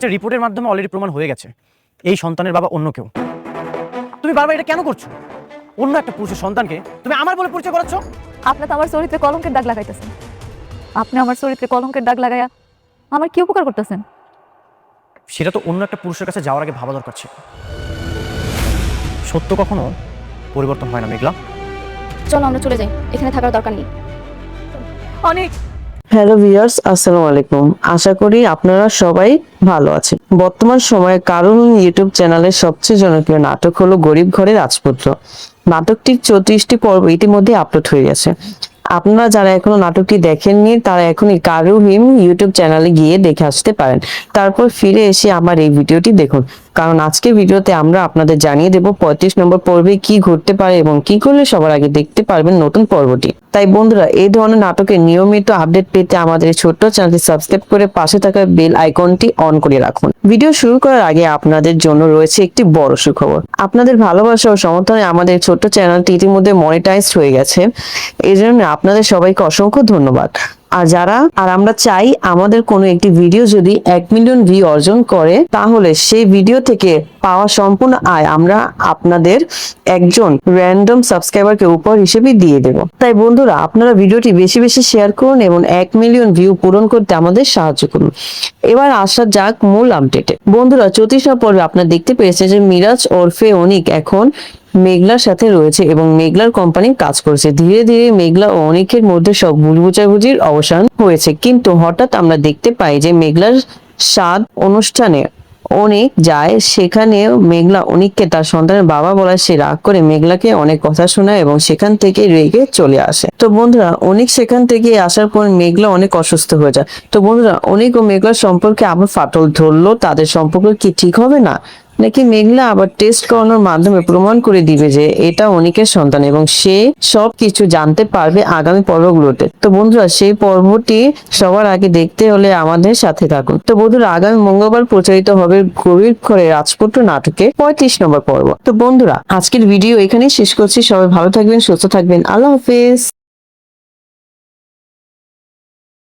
একটা রিপোর্টের মাধ্যমে অলরেডি প্রমাণ হয়ে গেছে এই সন্তানের বাবা অন্য কেউ। তুমি বারবার এটা কেন করছো? অন্য একটা পুরুষের সন্তানকে তুমি আমার বলে পরিচয় করাচ্ছ। আপনি তো আমার চরিত্রে কলঙ্কের দাগ লাগাইতেছেন। আপনি আমার চরিত্রে কলঙ্কের দাগ লাগাইয়া আমার কি উপকার করতেছেন? সেটা তো অন্য একটা পুরুষের কাছে যাওয়ার আগে ভাবা দরকার ছিল। সত্য কখনো পরিবর্তন হয় না মেঘলা। চলো আমরা চলে যাই, এখানে থাকার দরকার নেই। অনেক হ্যালো ভিউয়ার্স, আসসালামু আলাইকুম। আশা করি আপনারা সবাই ভালো আছেন। বর্তমান সময়ে কারণ ইউটিউব চ্যানেলের সবচেয়ে জনপ্রিয় নাটক হলো গরিব ঘরের রাজপুত্র। নাটকটির 34টি পর্ব ইতিমধ্যে আপলোড হয়ে গেছে। আপনারা যারা এখনো নাটকটি দেখেননি তারা এখনই কারু হিম ইউটিউব চ্যানেলে গিয়ে দেখে আসতে পারেন। তারপর ফিরে এসে আমার এই ভিডিওটি দেখুন, কারণ আজকে ভিডিওতে আমরা আপনাদের জানিয়ে দেব 35 নম্বর পর্বে কি ঘটতে পারে এবং কি করলে সবার আগে দেখতে পারবেন নতুন পর্বটি। তাই বন্ধুরা, এই ধরনের নাটকের নিয়মিত আপডেট পেতে আমাদের এই ছোট্ট চ্যানেলটি সাবস্ক্রাইব করে পাশে থাকা বেল আইকনটি অন করে রাখুন। ভিডিও শুরু করার আগে আপনাদের জন্য রয়েছে একটি বড় সুখবর। আপনাদের ভালোবাসা ও সমর্থনে আমাদের ছোট্ট চ্যানেলটি ইতিমধ্যে মনিটাইজড হয়ে গেছে। এই জন্য আপনাদের সবাইকে অসংখ্য ধন্যবাদ। আর আমরা চাই আমাদের কোনো একটি ভিডিও যদি 1 মিলিয়ন ভিউ অর্জন করে তাহলে সেই ভিডিও থেকে পাওয়া সম্পূর্ণ আয় আমরা আপনাদের একজন র্যান্ডম সাবস্ক্রাইবারকে উপহার হিসেবে দিয়ে দেব। তাই বন্ধুরা, আপনারা ভিডিওটি বেশি বেশি শেয়ার করুন এবং 1 মিলিয়ন ভিউ পূরণ করতে আমাদের সাহায্য করুন। এবার আসা যাক মূল আপডেটে। বন্ধুরা, 34 পর্বে আপনারা দেখতে পেয়েছেন যে মিরাজ ওরফে অনিক এখন মেঘলার সাথে রয়েছে এবং মেঘলার কোম্পানি কাজ করছে। ধীরে ধীরে মেঘলা ও অনিকের মধ্যে সব ভুল বোঝাবুঝির অবসান হয়েছে, কিন্তু হঠাৎ আমরা দেখতে পাই যে মেঘলার সাদ অনুষ্ঠানে অনেক যায়, সেখানে মেঘলা অনিককে তার সন্তানের বাবা বলায় সে রাগ করে মেঘলাকে অনেক কথা শোনায় এবং সেখান থেকে রেগে চলে আসে। তো বন্ধুরা, অনিক সেখান থেকে আসার পর মেঘলা অনেক অসুস্থ হয়ে যায়। তো বন্ধুরা, অনিক ও মেঘলার সম্পর্কে আবার ফাটল ধরলো। তাদের সম্পর্ক কি ঠিক হবে না, নাকি মেঘলা আবার টেস্ট করানোর মাধ্যমে প্রমাণ করে দিবে যে এটা অনিকের সন্তান এবং সে সবকিছু জানতে পারবে আগামী পর্বগুলোতে? তো বন্ধুরা, সেই পর্বটি সবার আগে দেখতে হলে আমাদের সাথে থাকুন। তো বন্ধুরা, আগামী মঙ্গলবার প্রচারিত হবে গরিব ঘরের রাজপুত্র নাটকে 35 নম্বর পর্ব। তো বন্ধুরা, আজকের ভিডিও এখানেই শেষ করছি। সবাই ভালো থাকবেন, সুস্থ থাকবেন। আল্লাহ হাফেজ।